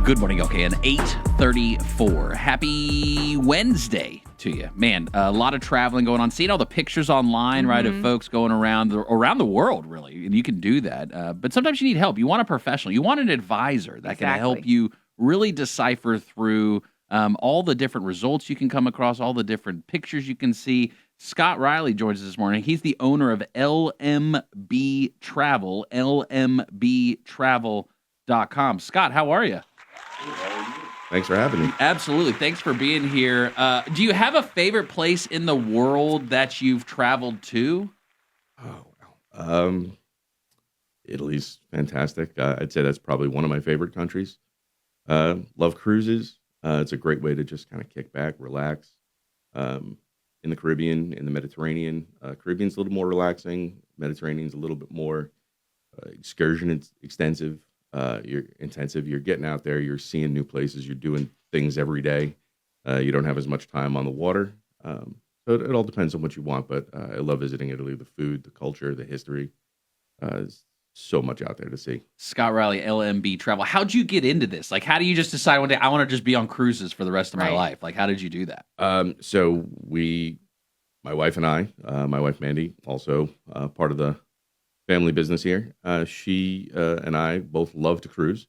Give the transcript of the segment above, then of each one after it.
Good morning, okay, and 8:34. Happy Wednesday to you. Man, a lot of traveling going on. Seeing all the pictures online, right, of folks going around the world, really, and you can do that. But sometimes you need help. You want a professional. You want an advisor that can help you really decipher through all the different results you can come across, all the different pictures you can see. Scott Reilly joins us this morning. He's the owner of LMB Travel, lmbtravel.com. Scott, how are you? Thanks for having me. Absolutely. Thanks for being here. Do you have a favorite place in the world that you've traveled to? Oh, wow. Italy's fantastic. I'd say that's probably one of my favorite countries. Love cruises. It's a great way to just kind of kick back, relax. In the Caribbean, in the Mediterranean. Caribbean's a little more relaxing. Mediterranean's a little bit more excursion extensive. You're intensive. You're getting out there. You're seeing new places. You're doing things every day. You don't have as much time on the water. So it all depends on what you want. But I love visiting Italy. The food, the culture, the history. There's so much out there to see. Scott Reilly, LMB Travel. How'd you get into this? Like, how do you just decide one day I want to just be on cruises for the rest of my life? Like, how did you do that? So my wife and I, my wife Mandy, also part of the family business here. She and I both love to cruise,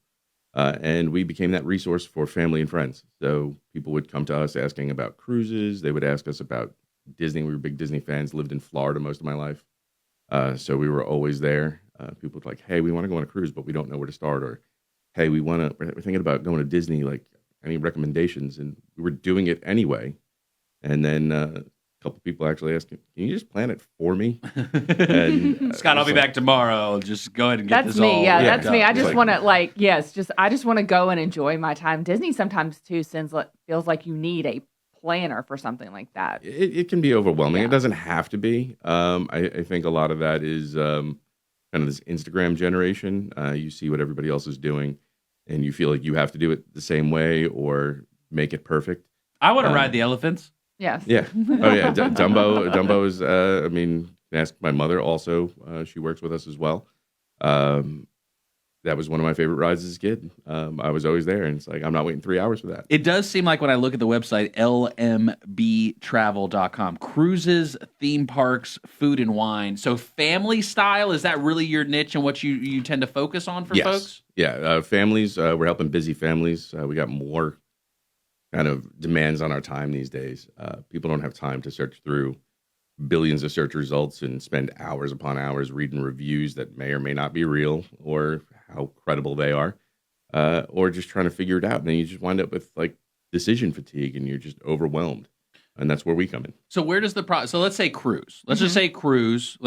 and we became that resource for family and friends. So people would come to us asking about cruises. They would ask us about Disney. We were big Disney fans, lived in Florida most of my life. So we were always there. People would like, hey, we want to go on a cruise, but we don't know where to start. Or, hey, we're thinking about going to Disney. Like, any recommendations? And we were doing it anyway. And then a couple people actually asked, can you just plan it for me? And Scott, I'll be back tomorrow. Just go ahead and get That's this me. all. Yeah, that's me. I just like- want to I just want to go and enjoy my time. Disney sometimes too feels like you need a planner for something like that. It can be overwhelming. Yeah. It doesn't have to be. I think a lot of that is kind of this Instagram generation. You see what everybody else is doing, and you feel like you have to do it the same way or make it perfect. I want to ride the elephants. Yes. Yeah. Oh yeah. Dumbo is. I mean, ask my mother also. She works with us as well. That was one of my favorite rides as a kid. I was always there, and it's like, I'm not waiting 3 hours for that. It does seem like when I look at the website, lmbtravel.com, cruises, theme parks, food and wine. So family style, is that really your niche and what you tend to focus on for folks? Yeah. Families, we're helping busy families. We got more kind of demands on our time these days. People don't have time to search through billions of search results and spend hours upon hours reading reviews that may or may not be real or how credible they are, or just trying to figure it out. And then you just wind up with like decision fatigue and you're just overwhelmed. And that's where we come in. So where does so let's say cruise. Let's just say cruise.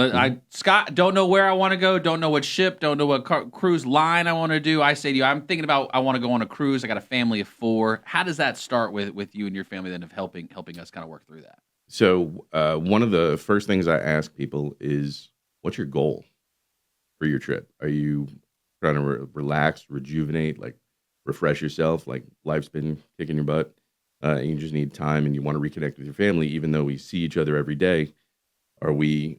Scott, don't know where I want to go. Don't know what ship. Don't know what cruise line I want to do. I say to you, I'm thinking about, I want to go on a cruise. I got a family of 4. How does that start with you and your family then of helping us kind of work through that? So one of the first things I ask people is, what's your goal for your trip? Are you trying to relax, rejuvenate, like refresh yourself, like life's been kicking your butt, and you just need time and you want to reconnect with your family, even though we see each other every day? Are we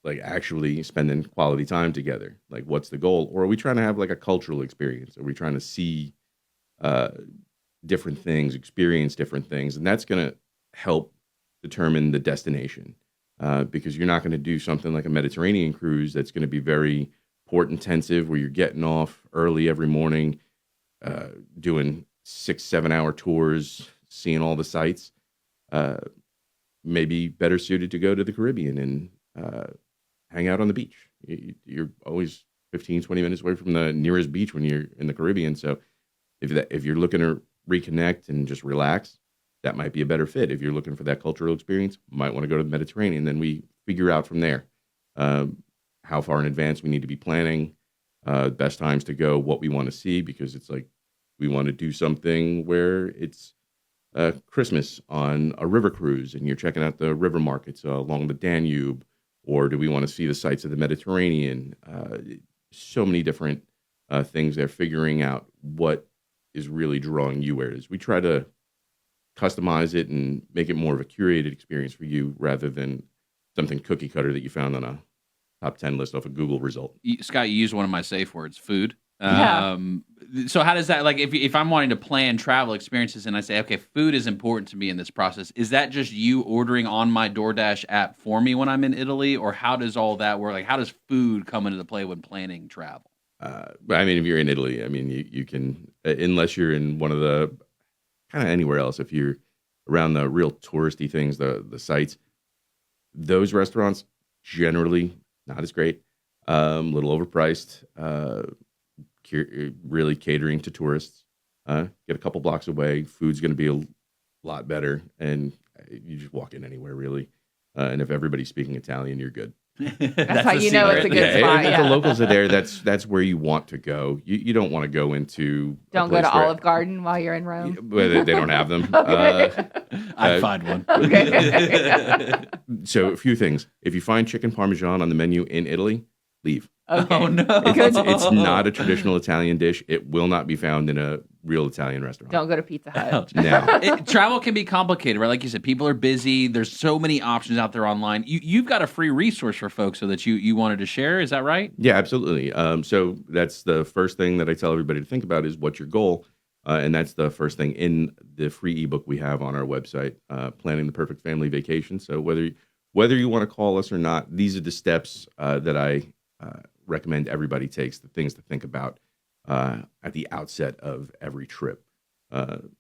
like actually spending quality time together? Like, what's the goal? Or are we trying to have like a cultural experience? Are we trying to see different things, experience different things? And that's going to help determine the destination, because you're not going to do something like a Mediterranean cruise that's going to be very port intensive, where you're getting off early every morning, doing 6-7 hour tours, seeing all the sights. Maybe better suited to go to the Caribbean and hang out on the beach. You're always 15-20 minutes away from the nearest beach when you're in the Caribbean. So if you're looking to reconnect and just relax, that might be a better fit. If you're looking for that cultural experience, might want to go to the Mediterranean. Then we figure out from there how far in advance we need to be planning, best times to go, what we want to see, because it's like we want to do something where it's Christmas on a river cruise and you're checking out the river markets along the Danube, or do we want to see the sights of the Mediterranean? So many different things there, figuring out what is really drawing you where it is. We try to customize it and make it more of a curated experience for you rather than something cookie cutter that you found on a top 10 list off a Google result. Scott, you used one of my safe words, food. Yeah. So how does that, like, if I'm wanting to plan travel experiences and I say, okay, food is important to me in this process, is that just you ordering on my DoorDash app for me when I'm in Italy, or how does all that work? Like, how does food come into the play when planning travel? But I mean, if you're in Italy, I mean, you can, unless you're in one of the kind of anywhere else, if you're around the real touristy things, the sites, those restaurants generally not as great, little overpriced, really catering to tourists. Get a couple blocks away, food's going to be a lot better, and you just walk in anywhere really. And if everybody's speaking Italian, you're good. That's how you know it's a good spot. If the locals are there, that's where you want to go. You don't want to go into Don't go to Olive Garden while you're in Rome. But they don't have them. I'd find one. Okay. So a few things. If you find chicken parmesan on the menu in Italy, leave. Okay. Oh no, It's not a traditional Italian dish. It will not be found in a real Italian restaurant. Don't go to Pizza Hut. No. Travel can be complicated, right? Like you said, people are busy. There's so many options out there online. You've got a free resource for folks so that you wanted to share. Is that right? Yeah, absolutely. So that's the first thing that I tell everybody to think about is what's your goal, and that's the first thing in the free ebook we have on our website, Planning the Perfect Family Vacation. So whether you want to call us or not, these are the steps that I recommend everybody takes, the things to think about at the outset of every trip.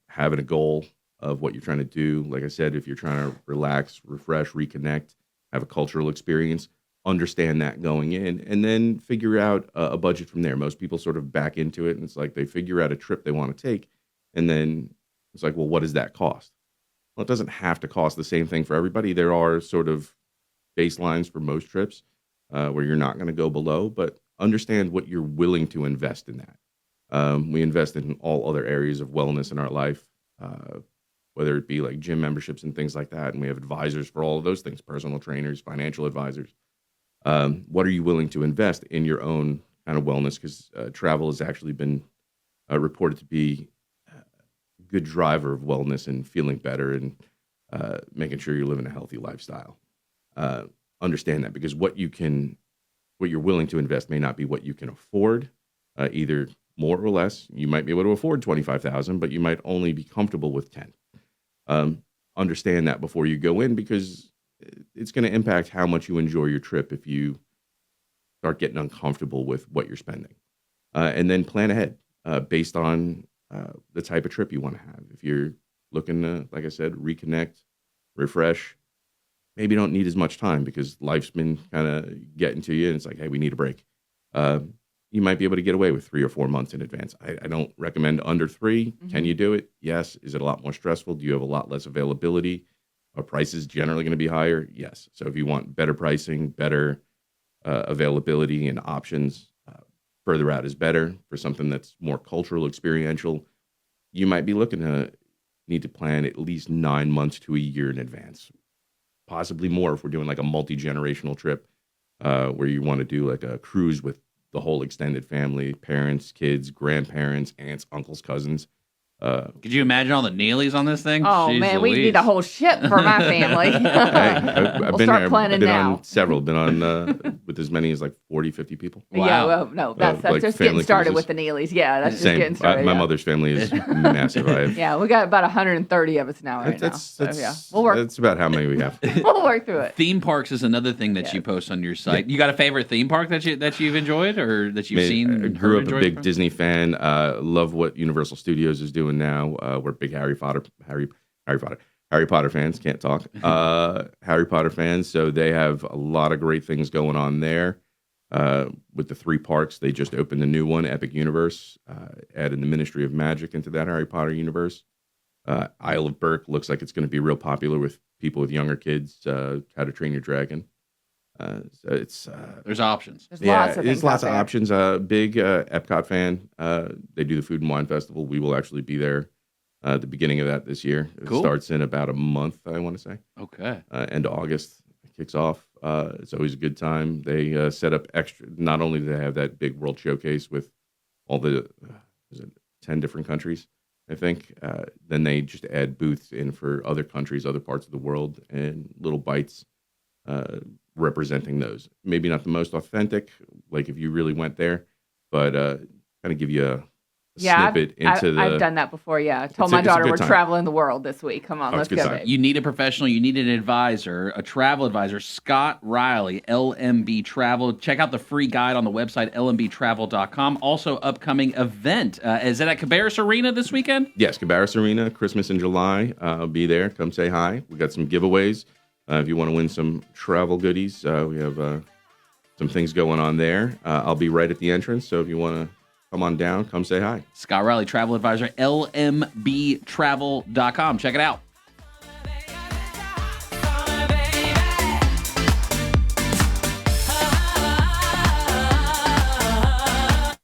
Having a goal of what you're trying to do. Like I said, if you're trying to relax, refresh, reconnect, have a cultural experience, understand that going in, and then figure out a budget from there. Most people sort of back into it, and it's like they figure out a trip they want to take, and then it's like, well, what does that cost? Well, it doesn't have to cost the same thing for everybody. There are sort of baselines for most trips where you're not going to go below, but understand what you're willing to invest in that. We invest in all other areas of wellness in our life, whether it be like gym memberships and things like that. And we have advisors for all of those things, personal trainers, financial advisors. What are you willing to invest in your own kind of wellness? Because travel has actually been reported to be a good driver of wellness and feeling better and making sure you're living a healthy lifestyle. Understand that, because what you're willing to invest may not be what you can afford, either more or less. You might be able to afford $25,000, but you might only be comfortable with 10. Understand that before you go in, because it's going to impact how much you enjoy your trip if you start getting uncomfortable with what you're spending. And then plan ahead based on the type of trip you want to have. If you're looking to, like I said, reconnect, refresh, maybe you don't need as much time because life's been kind of getting to you, and it's like, hey, we need a break. You might be able to get away with 3 or 4 months in advance. I don't recommend under 3. Mm-hmm. Can you do it? Yes. Is it a lot more stressful? Do you have a lot less availability? Are prices generally going to be higher? Yes. So if you want better pricing, better availability and options, further out is better. For something that's more cultural, experiential, you might be looking to need to plan at least 9 months to a year in advance. Possibly more if we're doing like a multi-generational trip where you want to do like a cruise with the whole extended family, parents, kids, grandparents, aunts, uncles, cousins. Could you imagine all the Neelys on this thing? Oh, Jeez man, Louise. we need a whole ship for my family. I've We'll been start there. planning I've been now. on several. Been on with as many as like 40, 50 people. Wow. Yeah, well, no, that's like just getting family started cruises. with the Neelys. Yeah, that's just Same. getting started. My yeah. mother's family is massive. I have, Yeah, we got about 130 of us now. Right now. So, yeah, we'll work. That's about how many we have. We'll work through it. Theme parks is another thing that you post on your site. You got a favorite theme park that you've enjoyed or that you've seen? I grew up a big Disney fan. Love what Universal Studios is doing now. We're big Harry Potter fans. Can't talk. Harry Potter fans. So they have a lot of great things going on there. With the 3 parks, they just opened a new one, Epic Universe, added the Ministry of Magic into that Harry Potter universe. Isle of Berk looks like it's going to be real popular with people with younger kids. How to Train Your Dragon. So it's there's options. There's lots of things there's lots out of there. options. Big Epcot fan. They do the Food and Wine Festival. We will actually be there at the beginning of that this year. It Cool. starts in about a month, I want to say. Okay. End of August. It kicks off. It's always a good time. They set up extra. Not only do they have that big world showcase with all the 10 different countries, I think. Then they just add booths in for other countries, other parts of the world, and little bites representing those. Maybe not the most authentic, like if you really went there, but kind of give you Yeah, snippet into the. I've done that before. Yeah, I told It's my a daughter good we're time. traveling the world this week. Come on, Oh, let's it's a good go, time. babe. You need a professional. You need an advisor, a travel advisor. Scott Reilly, LMB Travel. Check out the free guide on the website, lmbtravel.com. Also, upcoming event. Is it at Cabarrus Arena this weekend? Yes, Cabarrus Arena, Christmas in July. Be there. Come say hi. We got some giveaways. If you want to win some travel goodies, we have some things going on there. I'll be right at the entrance, so if you want to come on down, come say hi. Scott Reilly, travel advisor, lmbtravel.com. Check it out.